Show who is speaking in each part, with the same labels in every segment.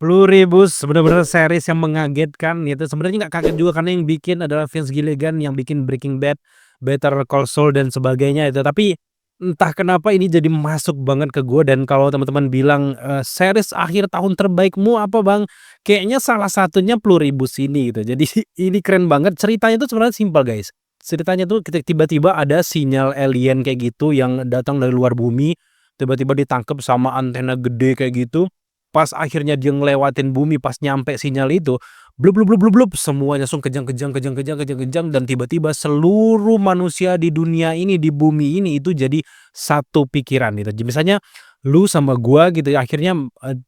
Speaker 1: Pluribus bener-bener series yang mengagetkan gitu. Sebenarnya nggak kaget juga karena yang bikin adalah Vince Gilligan yang bikin Breaking Bad, Better Call Saul dan sebagainya itu. Tapi entah kenapa ini jadi masuk banget ke gue dan kalau teman-teman bilang, series akhir tahun terbaikmu apa Bang? Kayaknya salah satunya Pluribus ini gitu. Jadi ini keren banget, ceritanya tuh sebenarnya simpel guys. Ceritanya tuh tiba-tiba ada sinyal alien kayak gitu yang datang dari luar bumi, tiba-tiba ditangkap sama antena gede kayak gitu. Pas akhirnya dia ngelewatin bumi, pas nyampe sinyal itu, blub blub blub blub blub, semuanya langsung kejang dan tiba-tiba seluruh manusia di dunia ini, di bumi ini itu jadi satu pikiran gitu. Misalnya lu sama gua gitu ya, akhirnya,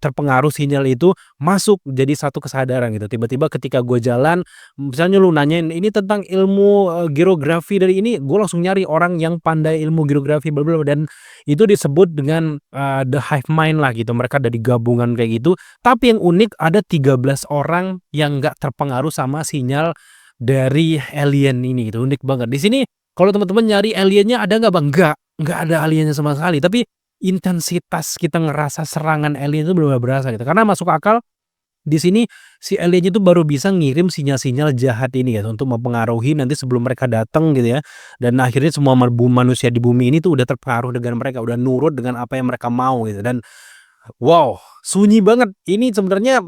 Speaker 1: terpengaruh sinyal itu masuk jadi satu kesadaran gitu. Tiba-tiba ketika gua jalan, misalnya lu nanyain, "Ini tentang ilmu, geografi dari ini," gua langsung nyari orang yang pandai ilmu geografi bla bla bla dan itu disebut dengan, the hive mind lah gitu, mereka dari gabungan kayak gitu. Tapi yang unik ada 13 orang yang nggak terpengaruh sama sinyal dari alien ini gitu, unik banget. Di sini kalau teman-teman nyari aliennya ada nggak Bang? Nggak ada aliennya sama sekali, tapi intensitas kita ngerasa serangan alien itu bener-bener berasa gitu. Karena masuk akal di sini si alien itu baru bisa ngirim sinyal-sinyal jahat ini ya untuk mempengaruhi nanti sebelum mereka datang gitu ya. Dan akhirnya semua manusia di bumi ini tuh udah terpengaruh dengan mereka, udah nurut dengan apa yang mereka mau gitu dan wow, sunyi banget. Ini sebenarnya,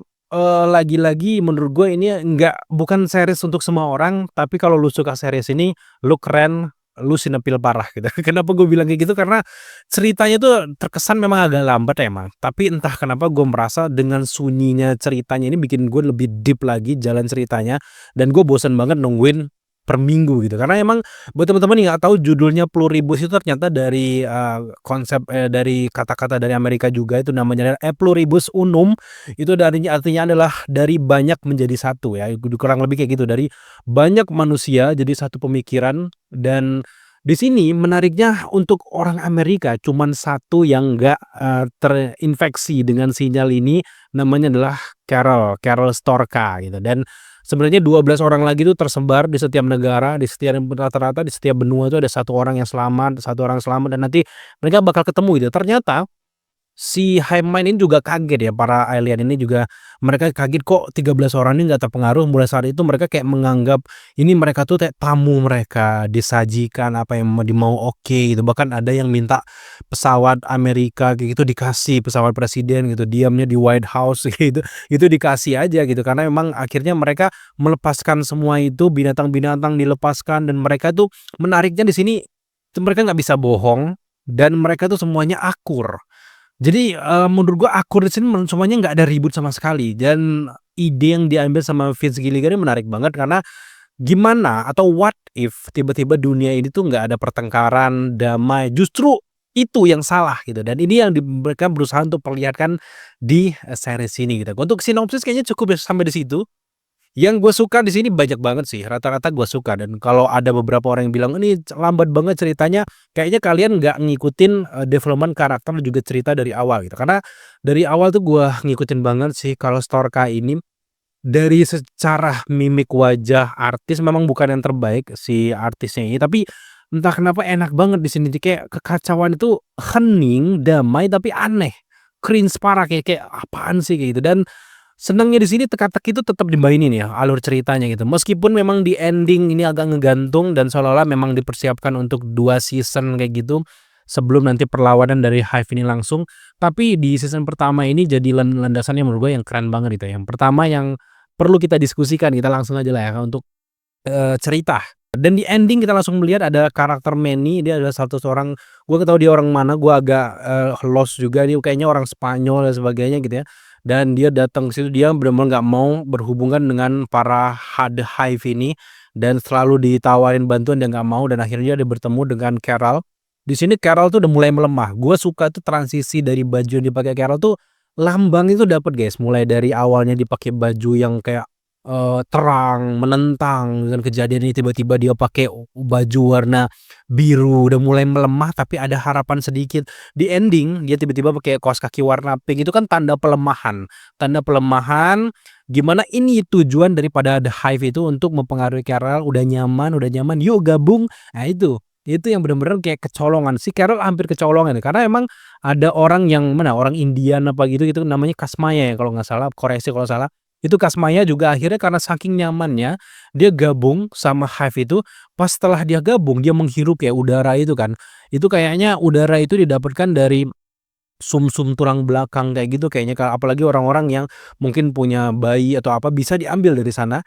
Speaker 1: lagi-lagi menurut gue ini bukan series untuk semua orang, tapi kalau lu suka series ini, lu keren, lu sinepil parah gitu. Kenapa gue bilang kayak gitu, karena ceritanya tuh terkesan memang agak lambat emang, tapi entah kenapa gue merasa dengan sunyinya ceritanya ini bikin gue lebih deep lagi jalan ceritanya, dan gue bosen banget nungguin per minggu gitu. Karena emang buat teman-teman yang nggak tahu judulnya Pluribus itu ternyata dari, dari kata-kata dari Amerika juga itu namanya Pluribus unum, itu artinya adalah dari banyak menjadi satu ya, kurang lebih kayak gitu, dari banyak manusia jadi satu pemikiran dan di sini menariknya untuk orang Amerika cuman satu yang nggak, terinfeksi dengan sinyal ini, namanya adalah Carol Storka gitu dan sebenarnya 12 orang lagi itu tersebar di setiap negara, di setiap rata-rata di setiap benua itu ada satu orang selamat dan nanti mereka bakal ketemu gitu. Ternyata si hive mind ini juga kaget ya, para alien ini juga mereka kaget kok 13 orang ini nggak terpengaruh, mulai saat itu mereka kayak menganggap ini mereka tuh kayak tamu mereka, disajikan apa yang mau oke gitu, bahkan ada yang minta pesawat Amerika kayak gitu dikasih, pesawat presiden gitu, diamnya di White House gitu, itu dikasih aja gitu, karena memang akhirnya mereka melepaskan semua itu, binatang-binatang dilepaskan dan mereka tuh menariknya di sini, mereka nggak bisa bohong dan mereka tuh semuanya akur. Jadi, menurut gua akur di sini semuanya nggak ada ribut sama sekali dan ide yang diambil sama Vince Gilligan ini menarik banget karena gimana atau what if tiba-tiba dunia ini tuh nggak ada pertengkaran, damai, justru itu yang salah gitu dan ini yang mereka berusaha untuk perlihatkan di, series ini gitu. Untuk sinopsis kayaknya cukup ya sampai di situ. Yang gue suka di sini banyak banget sih, rata-rata gue suka dan kalau ada beberapa orang yang bilang, "Ini lambat banget ceritanya," kayaknya kalian nggak ngikutin, development karakter dan juga cerita dari awal gitu. Karena dari awal tuh gue ngikutin banget sih kalau Storka ini, dari secara mimik wajah artis memang bukan yang terbaik si artisnya ini, tapi entah kenapa enak banget di sini, kayak kekacauan itu hening, damai, tapi aneh, cringe parah kayak kayak apaan sih kayak gitu dan senengnya di sini teka-teki itu tetap dimainin ya, alur ceritanya gitu. Meskipun memang di ending ini agak ngegantung dan seolah-olah memang dipersiapkan untuk 2 season kayak gitu, sebelum nanti perlawanan dari Hive ini langsung. Tapi di season pertama ini jadi landasannya menurut gue yang keren banget itu ya. Yang pertama yang perlu kita diskusikan, kita langsung aja lah ya untuk, cerita. Dan di ending kita langsung melihat ada karakter Manny, dia adalah satu seorang gue nggak tahu dia orang mana, gue agak, lost juga, dia kayaknya orang Spanyol dan sebagainya gitu ya. Dan dia datang ke situ, dia benar-benar nggak mau berhubungan dengan para The Hive ini, dan selalu ditawarin bantuan dia nggak mau dan akhirnya dia bertemu dengan Carol. Di sini Carol tuh udah mulai melemah, gue suka tuh transisi dari baju yang dipakai Carol tuh, lambang itu dapet guys, mulai dari awalnya dipakai baju yang kayak, terang, menentang dengan kejadian ini tiba-tiba dia pakai baju warna biru, udah mulai melemah tapi ada harapan sedikit. Di ending dia tiba-tiba pakai kaos kaki warna pink itu kan tanda pelemahan gimana ini tujuan daripada The Hive itu untuk mempengaruhi Carel, udah nyaman, yuk gabung, nah itu. Itu yang bener-bener kayak kecolongan, si Carol hampir kecolongan ya, karena emang ada orang yang mana, orang Indian apa gitu namanya Kasmaya ya kalau nggak salah, koreksi kalau salah. Itu Kasmaya juga akhirnya karena saking nyamannya, dia gabung sama Hive itu, pas setelah dia gabung, dia menghirup ya udara itu kan, itu kayaknya udara itu didapatkan dari sumsum tulang belakang kayak gitu kayaknya, apalagi orang-orang yang mungkin punya bayi atau apa, bisa diambil dari sana.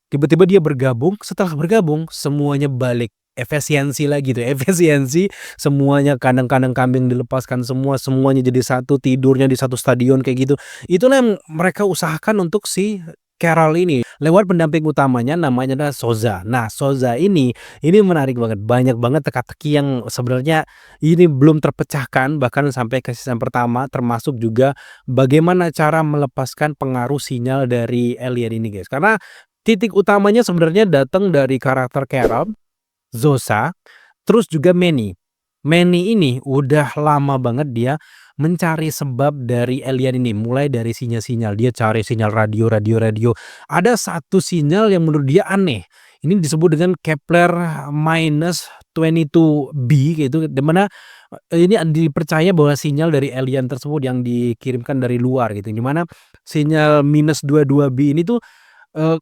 Speaker 1: Tiba-tiba dia bergabung, setelah bergabung semuanya balik, efisiensi lagi tuh, efisiensi, semuanya kandang-kandang kambing dilepaskan semua, semuanya jadi satu, tidurnya di satu stadion kayak gitu. Itulah yang mereka usahakan untuk si Carol ini, lewat pendamping utamanya namanya adalah Souza. Nah, Souza ini menarik banget, banyak banget teka-teki yang sebenarnya ini belum terpecahkan bahkan sampai ke season pertama, termasuk juga bagaimana cara melepaskan pengaruh sinyal dari alien ini, guys. Karena titik utamanya sebenarnya datang dari karakter Carol, Zosa, terus juga Manny. Manny ini udah lama banget dia mencari sebab dari alien ini, mulai dari sinyal-sinyal, dia cari sinyal radio radio radio. Ada satu sinyal yang menurut dia aneh, ini disebut dengan Kepler minus 22b gitu, di mana, ini dipercaya bahwa sinyal dari alien tersebut yang dikirimkan dari luar gitu, di mana sinyal minus 22b ini tuh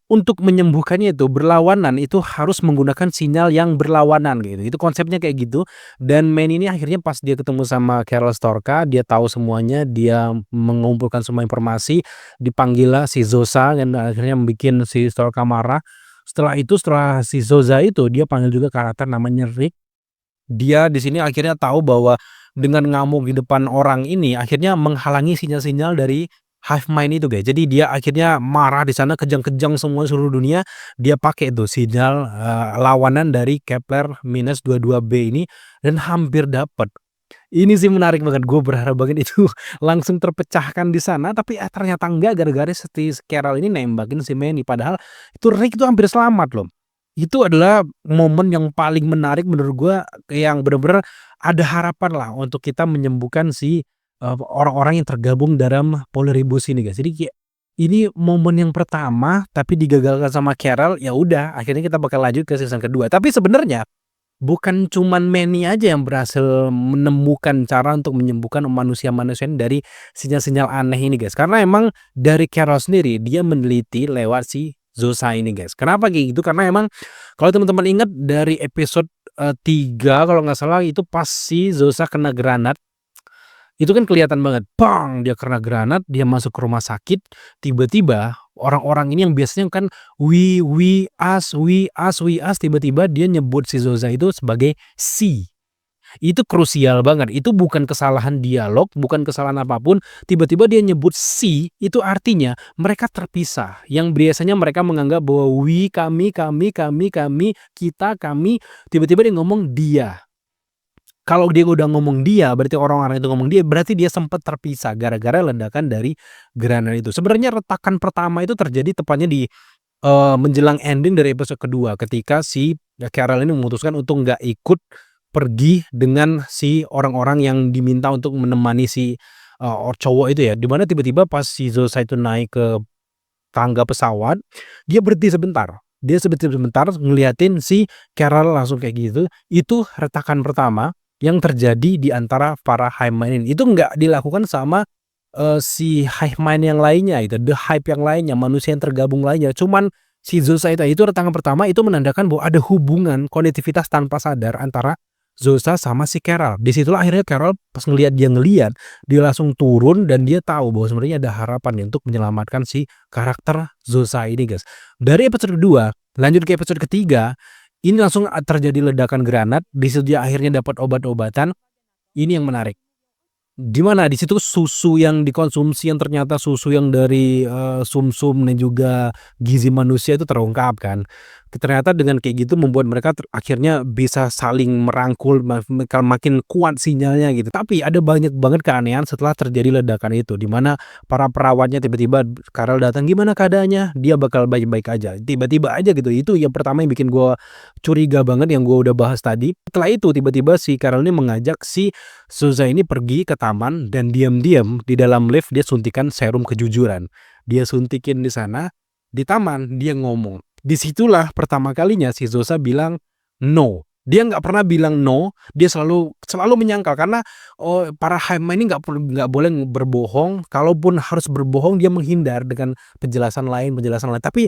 Speaker 1: untuk menyembuhkannya itu berlawanan, itu harus menggunakan sinyal yang berlawanan gitu, itu konsepnya kayak gitu. Dan Man ini akhirnya pas dia ketemu sama Carol Storka, dia tahu semuanya, dia mengumpulkan semua informasi, dipanggillah si Zosa dan akhirnya bikin si Storka marah. Setelah itu, setelah si Zosa itu, dia panggil juga karakter namanya Rick. Dia di sini akhirnya tahu bahwa dengan ngamuk di depan orang ini akhirnya menghalangi sinyal-sinyal dari Hive Mind itu, guys. Jadi dia akhirnya marah di sana, kejang-kejang semua seluruh dunia, dia pakai tuh sinyal, lawanan dari Kepler minus 22b ini dan hampir dapat. Ini sih menarik banget, gue berharap banget itu langsung terpecahkan di sana, tapi, ternyata enggak gara-gara si Carol ini nembakin si Manny, padahal itu Rick itu hampir selamat loh. Itu adalah momen yang paling menarik menurut gue, yang bener-bener ada harapan lah untuk kita menyembuhkan si, orang-orang yang tergabung dalam Polyribus ini, guys. Jadi kayak, ini momen yang pertama tapi digagalkan sama Carol, ya udah akhirnya kita bakal lanjut ke season kedua. Tapi sebenarnya bukan cuman Manny aja yang berhasil menemukan cara untuk menyembuhkan manusia-manusia ini dari sinyal-sinyal aneh ini, guys. Karena emang dari Carol sendiri dia meneliti lewat si Zosa ini, guys. Kenapa kayak gitu? Karena emang kalau teman-teman ingat dari episode, 3 kalau nggak salah itu pas si Zosa kena granat, itu kan kelihatan banget, bang, dia kena granat, dia masuk ke rumah sakit, tiba-tiba orang-orang ini yang biasanya kan we, us, tiba-tiba dia nyebut si Zosa itu sebagai "she". Itu krusial banget, itu bukan kesalahan dialog, bukan kesalahan apapun, tiba-tiba dia nyebut "she", itu artinya mereka terpisah. Yang biasanya mereka menganggap bahwa we, kami, kita, kami, tiba-tiba dia ngomong dia. Kalau dia udah ngomong dia, berarti orang-orang itu ngomong dia, berarti dia sempat terpisah gara-gara ledakan dari granat itu. Sebenarnya retakan pertama itu terjadi tepatnya di, menjelang ending dari episode kedua, ketika si Carol ini memutuskan untuk nggak ikut pergi dengan si orang-orang yang diminta untuk menemani si, cowok itu ya, di mana tiba-tiba pas si Zosa itu naik ke tangga pesawat, dia berhenti sebentar. Dia berhenti sebentar ngeliatin si Carol langsung kayak gitu, itu retakan pertama yang terjadi di antara para Hive Mind ini. Itu nggak dilakukan sama, si Hive Mind yang lainnya itu, The Hive yang lainnya, manusia yang tergabung lainnya. Cuman si Zosa itu retakan pertama itu menandakan bahwa ada hubungan konektivitas tanpa sadar antara Zosa sama si Carol. Di situlah akhirnya Carol pas ngelihat, dia langsung turun dan dia tahu bahwa sebenarnya ada harapan nih untuk menyelamatkan si karakter Zosa ini, guys. Dari episode kedua lanjut ke episode ketiga, ini langsung terjadi ledakan granat, di situ dia akhirnya dapat obat-obatan. Ini yang menarik. Di mana di situ susu yang dikonsumsi yang ternyata susu yang dari, sumsum dan juga gizi manusia itu terungkap kan. Ternyata dengan kayak gitu membuat mereka akhirnya bisa saling merangkul, makin kuat sinyalnya gitu. Tapi ada banyak banget keanehan setelah terjadi ledakan itu, di mana para perawatnya tiba-tiba Karel datang, "Gimana keadaannya?" Dia bakal baik-baik aja, tiba-tiba aja gitu. Itu yang pertama yang bikin gua curiga banget yang gua udah bahas tadi. Setelah itu tiba-tiba si Karel ini mengajak si Souza ini pergi ke taman dan diam-diam di dalam lift dia suntikan serum kejujuran. Dia suntikin di sana, di taman dia ngomong. Disitulah pertama kalinya si Zosa bilang, "No." Dia nggak pernah bilang no, dia selalu selalu menyangkal karena, para Hypeman ini nggak boleh berbohong, kalaupun harus berbohong dia menghindar dengan penjelasan lain, tapi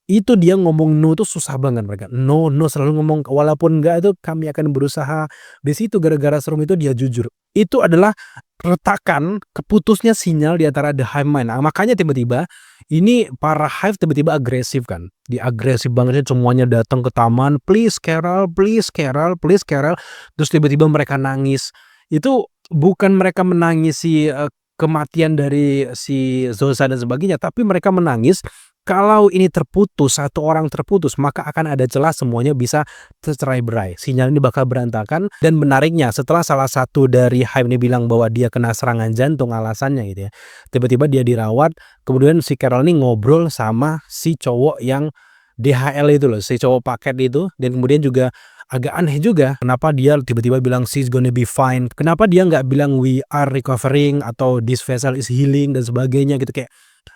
Speaker 1: itu dia ngomong no tuh susah banget mereka, no no selalu ngomong, walaupun enggak itu kami akan berusaha. Di situ gara-gara serum itu dia jujur. Itu adalah retakan keputusnya sinyal di antara The Hive-Mind. Nah, makanya tiba-tiba ini para Hive tiba-tiba agresif kan. Dia agresif banget semuanya datang ke taman, "Please Carol, please Carol, please Carol." Terus tiba-tiba mereka nangis. Itu bukan mereka menangisi, kematian dari si Zosa dan sebagainya, tapi mereka menangis kalau ini terputus, satu orang terputus, maka akan ada celah semuanya bisa tercerai-berai. Sinyal ini bakal berantakan dan menariknya setelah salah satu dari Hive ini bilang bahwa dia kena serangan jantung alasannya gitu ya. Tiba-tiba dia dirawat, kemudian si Carol ini ngobrol sama si cowok yang DHL itu loh, si cowok paket itu, dan kemudian juga agak aneh juga kenapa dia tiba-tiba bilang she's gonna be fine. Kenapa dia nggak bilang we are recovering atau this vessel is healing dan sebagainya gitu, kayak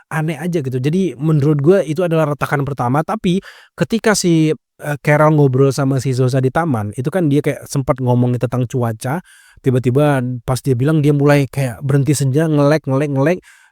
Speaker 1: aneh aja gitu. Jadi menurut gue itu adalah retakan pertama, tapi ketika si, Carol ngobrol sama si Zosa di taman, itu kan dia kayak sempat ngomongin tentang cuaca, tiba-tiba pas dia bilang dia mulai kayak berhenti senja, nge-lag,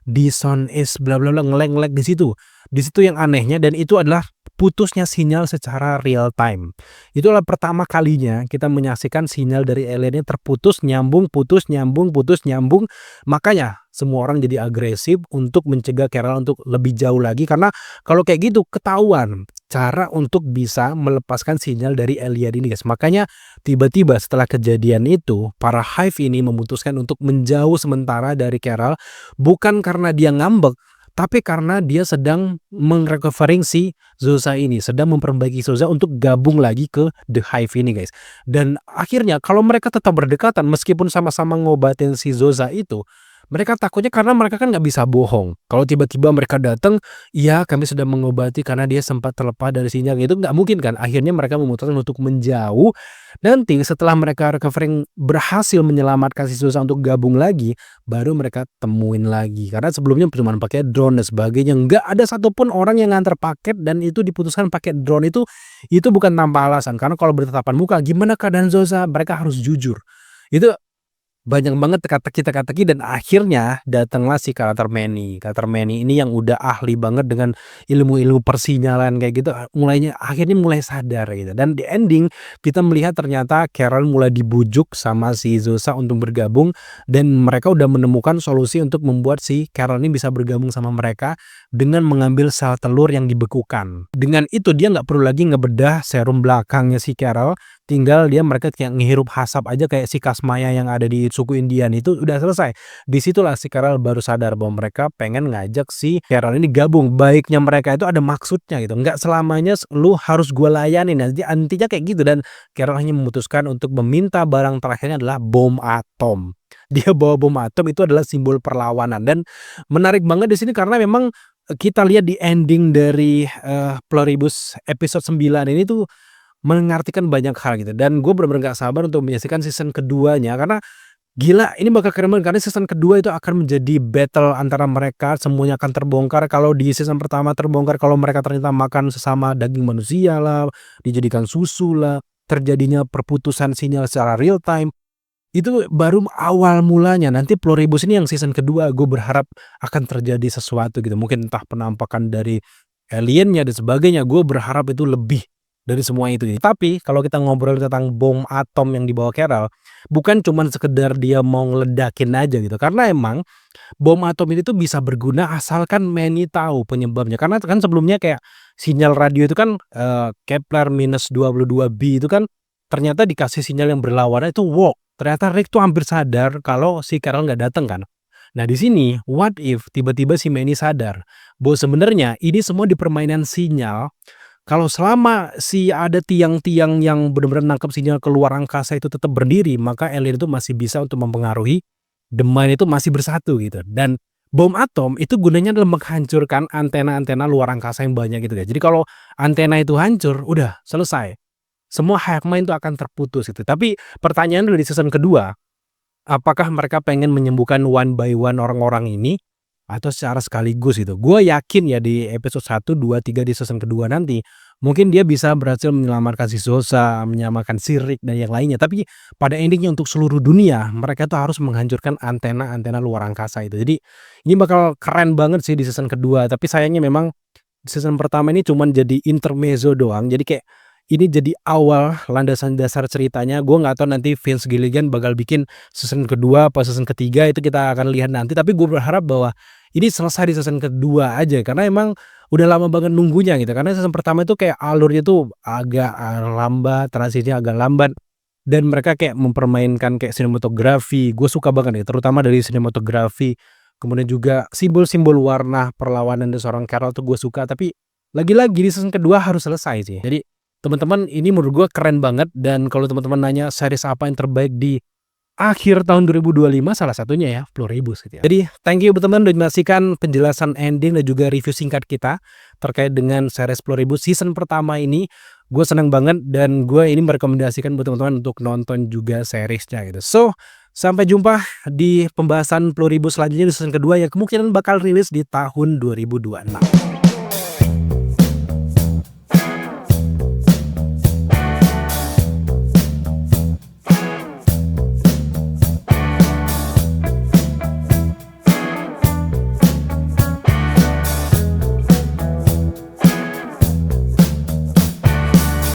Speaker 1: "The sun is bla bla bla," nge-lag di situ. Di situ yang anehnya dan itu adalah putusnya sinyal secara real time. Itu adalah pertama kalinya kita menyaksikan sinyal dari alien ini terputus, nyambung, putus, nyambung, putus, nyambung. Makanya semua orang jadi agresif untuk mencegah Carol untuk lebih jauh lagi karena kalau kayak gitu ketahuan cara untuk bisa melepaskan sinyal dari alien ini, guys. Makanya tiba-tiba setelah kejadian itu para Hive ini memutuskan untuk menjauh sementara dari Carol bukan karena dia ngambek, tapi karena dia sedang meng-recovering si Zosa ini, sedang memperbaiki Zosa untuk gabung lagi ke The Hive ini, guys. Dan akhirnya kalau mereka tetap berdekatan meskipun sama-sama ngobatin si Zosa itu, mereka takutnya karena mereka kan nggak bisa bohong. Kalau tiba-tiba mereka datang, "Iya kami sedang mengobati karena dia sempat terlepas dari sinyal," itu nggak mungkin kan. Akhirnya mereka memutuskan untuk menjauh. Nanti setelah mereka recovering berhasil menyelamatkan si Zosa untuk gabung lagi, baru mereka temuin lagi. Karena sebelumnya cuma pakai drone dan sebagainya, nggak ada satupun orang yang nganter paket dan itu diputuskan pakai drone itu bukan tanpa alasan. Karena kalau bertatapan muka, gimana keadaan Zosa? Mereka harus jujur. Itu banyak banget teka-teki dan akhirnya datanglah si karakter Manny. Karakter Manny ini yang udah ahli banget dengan ilmu-ilmu persinyalan kayak gitu, akhirnya mulai sadar gitu. Dan di ending kita melihat ternyata Carol mulai dibujuk sama si Zosa untuk bergabung dan mereka udah menemukan solusi untuk membuat si Carol ini bisa bergabung sama mereka dengan mengambil sel telur yang dibekukan. Dengan itu dia nggak perlu lagi ngebedah serum belakangnya si Carol, tinggal mereka kayak ngehirup asap aja kayak si Kasmaya yang ada di suku Indian itu udah selesai. Di situlah si Carol baru sadar bahwa mereka pengen ngajak si Carol ini gabung. Baiknya mereka itu ada maksudnya gitu. Nggak selamanya lu harus gua layanin. Nanti intinya kayak gitu dan Carol hanya memutuskan untuk meminta barang terakhirnya adalah bom atom. Dia bawa bom atom itu adalah simbol perlawanan dan menarik banget di sini karena memang kita lihat di ending dari Pluribus episode 9 ini tuh mengartikan banyak hal gitu dan gue bener-bener gak sabar untuk menyaksikan season keduanya karena gila ini bakal keren banget karena season kedua itu akan menjadi battle antara mereka, semuanya akan terbongkar. Kalau di season pertama terbongkar kalau mereka ternyata makan sesama daging manusia lah, dijadikan susu lah, terjadinya perputusan sinyal secara real time. Itu baru awal mulanya, nanti Pluribus ini yang season kedua gue berharap akan terjadi sesuatu gitu, mungkin entah penampakan dari aliennya dan sebagainya, gue berharap itu lebih dari semua itu. Tapi kalau kita ngobrol tentang bom atom yang dibawa Carol, bukan cuman sekedar dia mau ngeledakin aja gitu, karena emang bom atom ini tuh bisa berguna asalkan Manny tahu penyebabnya. Karena kan sebelumnya kayak sinyal radio itu kan, Kepler-22b itu kan ternyata dikasih sinyal yang berlawanan itu work. Ternyata Rick tuh hampir sadar kalau si Carol nggak datang kan. Nah di sini what if tiba-tiba si Manny sadar bahwa sebenarnya ini semua di permainan sinyal. Kalau selama ada tiang-tiang yang benar-benar nangkep sinyal keluar angkasa itu tetap berdiri, maka alien itu masih bisa untuk mempengaruhi the mind itu masih bersatu gitu. Dan bom atom itu gunanya adalah menghancurkan antena-antena luar angkasa yang banyak gitu ya. Jadi kalau antena itu hancur, udah selesai. Semua Hive-Mind itu akan terputus gitu. Tapi pertanyaan di season kedua, apakah mereka pengen menyembuhkan one by one orang-orang ini atau secara sekaligus gitu. Gue yakin ya di episode 1, 2, 3 di season kedua nanti Mungkin dia bisa berhasil menyelamatkan si Zosa, menyelamatkan si Rick dan yang lainnya, tapi pada ending-nya untuk seluruh dunia, mereka tuh harus menghancurkan antena-antena luar angkasa itu. Jadi, ini bakal keren banget sih di season kedua, tapi sayangnya memang season pertama ini cuman jadi intermezzo doang, jadi kayak ini jadi awal landasan dasar ceritanya. Gue nggak tahu nanti Vince Gilligan bakal bikin season kedua apa season ketiga, itu kita akan lihat nanti, tapi gue berharap bahwa ini selesai di season kedua aja, karena emang udah lama banget nunggunya gitu. Karena season pertama itu kayak alurnya tuh agak, lambat, transisinya agak lambat, dan mereka kayak mempermainkan kayak sinematografi, gue suka banget ya, terutama dari sinematografi, kemudian juga simbol-simbol warna perlawanan dari seorang Carol tuh gue suka, tapi lagi-lagi di season kedua harus selesai sih. Jadi teman-teman, ini menurut gue keren banget, dan kalau teman-teman nanya series apa yang terbaik di akhir tahun 2025, salah satunya ya Pluribus gitu ya. Jadi thank you teman-teman udah menyaksikan penjelasan ending dan juga review singkat kita terkait dengan series Pluribus season pertama ini. Gue seneng banget dan gue ini merekomendasikan buat teman-teman untuk nonton juga seriesnya gitu. So, sampai jumpa di pembahasan Pluribus selanjutnya di season kedua yang kemungkinan bakal rilis di tahun 2026.